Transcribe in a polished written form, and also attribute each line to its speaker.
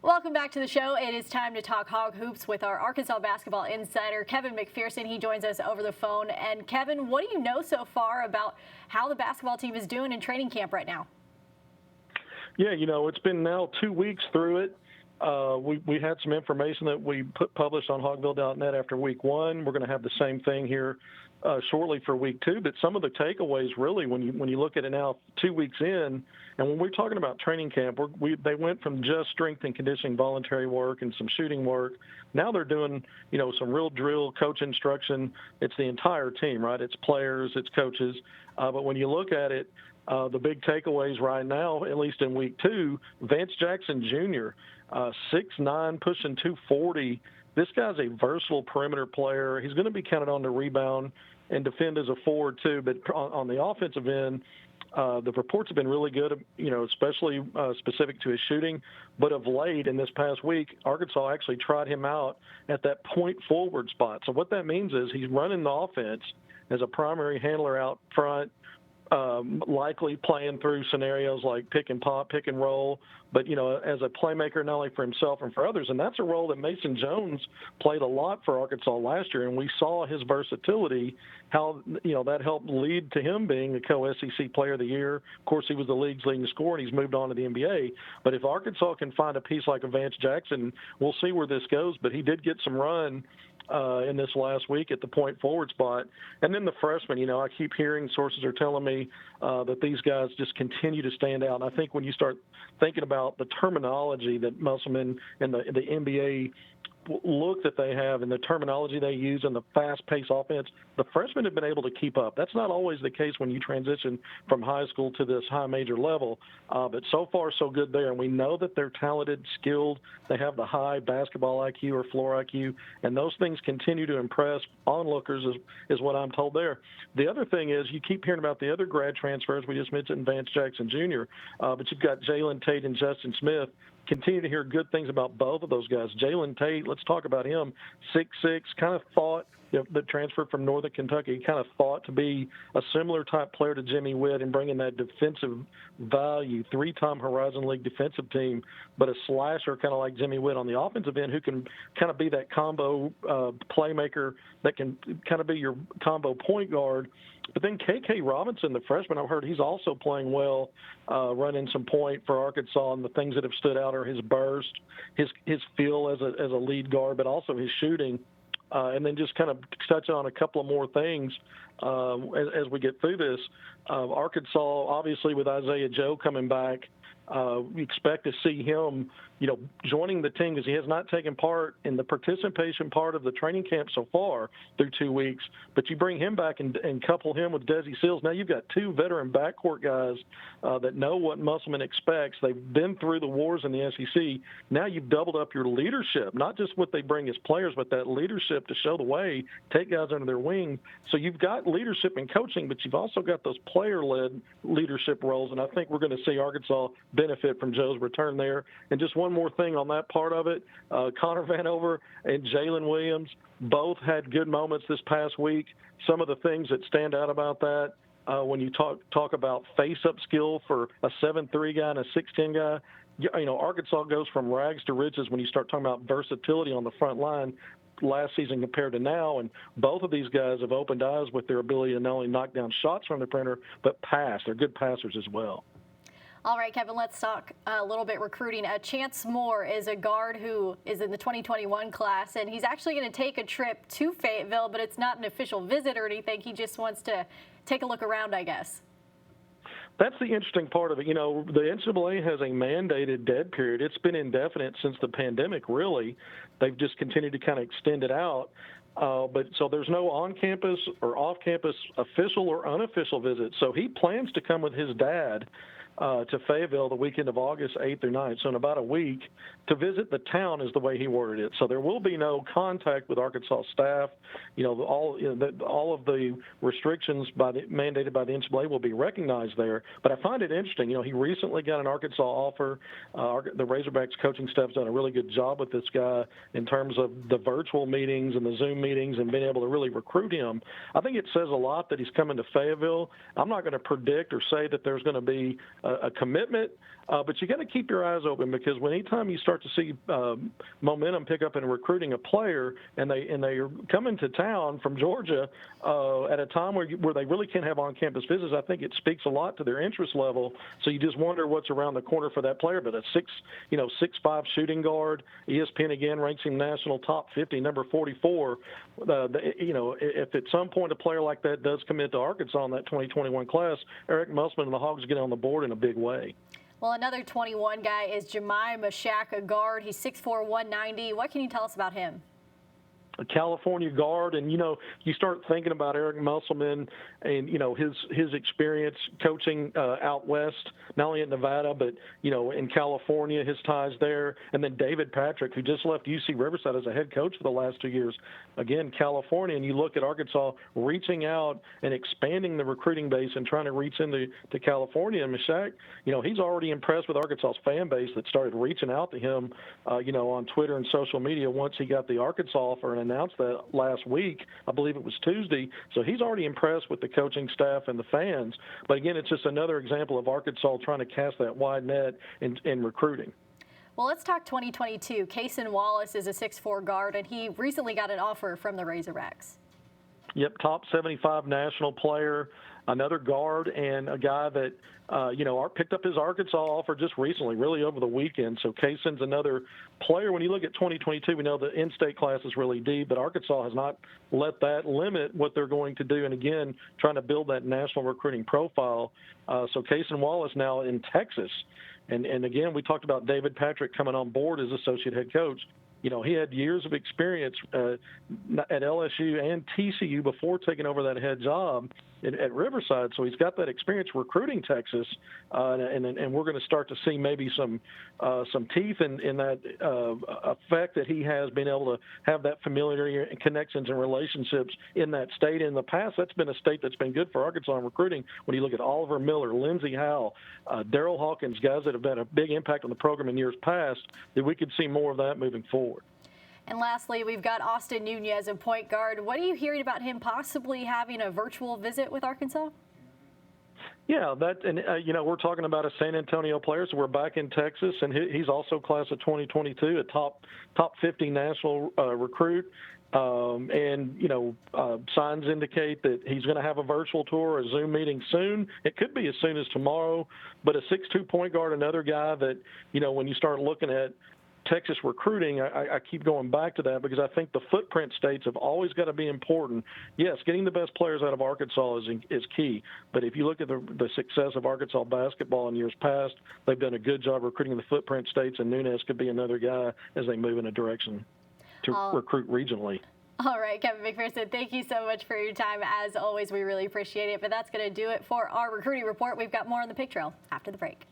Speaker 1: Welcome back to the show. It is time to talk Hog Hoops with our Arkansas basketball insider, Kevin McPherson. He joins us over the phone. And Kevin, what do you know so far about how the basketball team is doing in training camp right now?
Speaker 2: Yeah, it's been now 2 weeks through it. We had some information that we published on hogville.net after week one. We're going to have the same thing here shortly for week two. But some of the takeaways, really, when you look at it now 2 weeks in, and when we're talking about training camp, they went from just strength and conditioning, voluntary work, and some shooting work. Now they're doing, some real drill, coach instruction. It's the entire team, right? It's players, it's coaches. But when you look at it, the big takeaways right now, at least in week two, Vance Jackson Jr., 6'9", pushing 240. This guy's a versatile perimeter player. He's going to be counted on to rebound and defend as a forward too. But on the offensive end, the reports have been really good, especially specific to his shooting. But of late, in this past week, Arkansas actually tried him out at that point forward spot. So what that means is he's running the offense as a primary handler out front, likely playing through scenarios like pick and pop, pick and roll, but, as a playmaker, not only for himself and for others. And that's a role that Mason Jones played a lot for Arkansas last year. And we saw his versatility, how, that helped lead to him being the co-SEC player of the year. Of course, he was the league's leading scorer, and he's moved on to the NBA. But if Arkansas can find a piece like a Vance Jackson, we'll see where this goes. But he did get some run in this last week at the point forward spot. And then the freshmen, I keep hearing, sources are telling me that these guys just continue to stand out. And I think when you start thinking about the terminology that Musselman and the NBA look that they have and the terminology they use and the fast-paced offense, the freshmen have been able to keep up. That's not always the case when you transition from high school to this high major level, but so far so good there. And we know that they're talented, skilled. They have the high basketball IQ or floor IQ, and those things continue to impress onlookers is what I'm told there. The other thing is you keep hearing about the other grad transfers. We just mentioned Vance Jackson Jr., but you've got Jalen Tate and Justin Smith. Continue to hear good things about both of those guys. Jalen Tate, let's talk about him. 6'6", kind of thought, the transfer from Northern Kentucky, kind of thought to be a similar type player to Jimmy Witt and bringing that defensive value, three-time Horizon League defensive team, but a slasher kind of like Jimmy Witt on the offensive end who can kind of be that combo playmaker that can kind of be your combo point guard. But then K.K. Robinson, the freshman, I've heard he's also playing well, running some point for Arkansas, and the things that have stood out are his burst, his feel as a lead guard, but also his shooting. And then just kind of touch on a couple of more things as we get through this. Arkansas, obviously, with Isaiah Joe coming back, we expect to see him, joining the team because he has not taken part in the participation part of the training camp so far through 2 weeks. But you bring him back and couple him with Desi Seals. Now you've got two veteran backcourt guys that know what Musselman expects. They've been through the wars in the SEC. Now you've doubled up your leadership, not just what they bring as players, but that leadership to show the way, take guys under their wing. So you've got leadership and coaching, but you've also got those player-led leadership roles. And I think we're going to see Arkansas benefit from Joe's return there. And just one more thing on that part of it, Connor Vanover and Jalen Williams both had good moments this past week. Some of the things that stand out about that, when you talk about face-up skill for a 7'3" guy and a 6'10" guy, Arkansas goes from rags to riches when you start talking about versatility on the front line last season compared to now, and both of these guys have opened eyes with their ability to not only knock down shots from the perimeter, but pass. They're good passers as well.
Speaker 1: All right, Kevin, let's talk a little bit recruiting. Chance Moore is a guard who is in the 2021 class, and he's actually going to take a trip to Fayetteville, but it's not an official visit or anything. He just wants to take a look around, I guess.
Speaker 2: That's the interesting part of it. The NCAA has a mandated dead period. It's been indefinite since the pandemic, really. They've just continued to kind of extend it out. But so there's no on-campus or off-campus official or unofficial visit. So he plans to come with his dad to Fayetteville the weekend of August 8th through 9th, so in about a week, to visit the town is the way he worded it. So there will be no contact with Arkansas staff. All of the restrictions mandated by the NCAA will be recognized there. But I find it interesting. He recently got an Arkansas offer. The Razorbacks coaching staff's done a really good job with this guy in terms of the virtual meetings and the Zoom meetings and being able to really recruit him. I think it says a lot that he's coming to Fayetteville. I'm not going to predict or say that there's going to be a commitment. But you got to keep your eyes open, because anytime you start to see momentum pick up in recruiting a player, and they are coming to town from Georgia at a time where they really can't have on-campus visits, I think it speaks a lot to their interest level. So you just wonder what's around the corner for that player. But a 6'5" shooting guard, ESPN again ranks him national top 50, number 44. If at some point a player like that does commit to Arkansas in that 2021 class, Eric Musselman and the Hogs get on the board in a big way.
Speaker 1: Well, another 21 guy is Jamai Meshach, a guard. He's 6'4", 190. What can you tell us about him?
Speaker 2: A California guard, and you start thinking about Eric Musselman and his experience coaching out west, not only in Nevada but in California, his ties there, and then David Patrick, who just left UC Riverside as a head coach for the last 2 years, again California. And you look at Arkansas reaching out and expanding the recruiting base and trying to reach into California. And Meshach, he's already impressed with Arkansas's fan base that started reaching out to him, on Twitter and social media once he got the Arkansas offer, and announced that last week. I believe it was Tuesday. So he's already impressed with the coaching staff and the fans. But again, it's just another example of Arkansas trying to cast that wide net in recruiting.
Speaker 1: Well, let's talk 2022. Chandler Wallace is a 6'4" guard, and he recently got an offer from the Razorbacks. Yep,
Speaker 2: top 75 national player, another guard, and a guy that, picked up his Arkansas offer just recently, really over the weekend. So Kaysen's another player. When you look at 2022, we know the in-state class is really deep, but Arkansas has not let that limit what they're going to do. And again, trying to build that national recruiting profile. So Chandler Wallace now in Texas. And again, we talked about David Patrick coming on board as associate head coach. He had years of experience at LSU and TCU before taking over that head job at Riverside. So he's got that experience recruiting Texas, and we're going to start to see maybe some teeth in that effect that he has been able to have that familiarity and connections and relationships in that state. In the past, that's been a state that's been good for Arkansas in recruiting. When you look at Oliver Miller, Lindsey Howell, Daryl Hawkins, guys that have been a big impact on the program in years past, that we could see more of that moving forward.
Speaker 1: And lastly, we've got Austin Nunez, a point guard. What are you hearing about him possibly having a virtual visit with Arkansas?
Speaker 2: Yeah, we're talking about a San Antonio player, so we're back in Texas, and he's also class of 2022, a top 50 national recruit. Signs indicate that he's going to have a virtual tour, a Zoom meeting soon. It could be as soon as tomorrow. But a 6'2" point guard, another guy that, when you start looking at Texas recruiting, I keep going back to that because I think the footprint states have always got to be important. Yes, getting the best players out of Arkansas is key, but if you look at the success of Arkansas basketball in years past, they've done a good job recruiting the footprint states, and Nunez could be another guy as they move in a direction to recruit regionally.
Speaker 1: All right, Kevin McPherson, thank you so much for your time. As always, we really appreciate it, but that's going to do it for our recruiting report. We've got more on the Pick Trail after the break.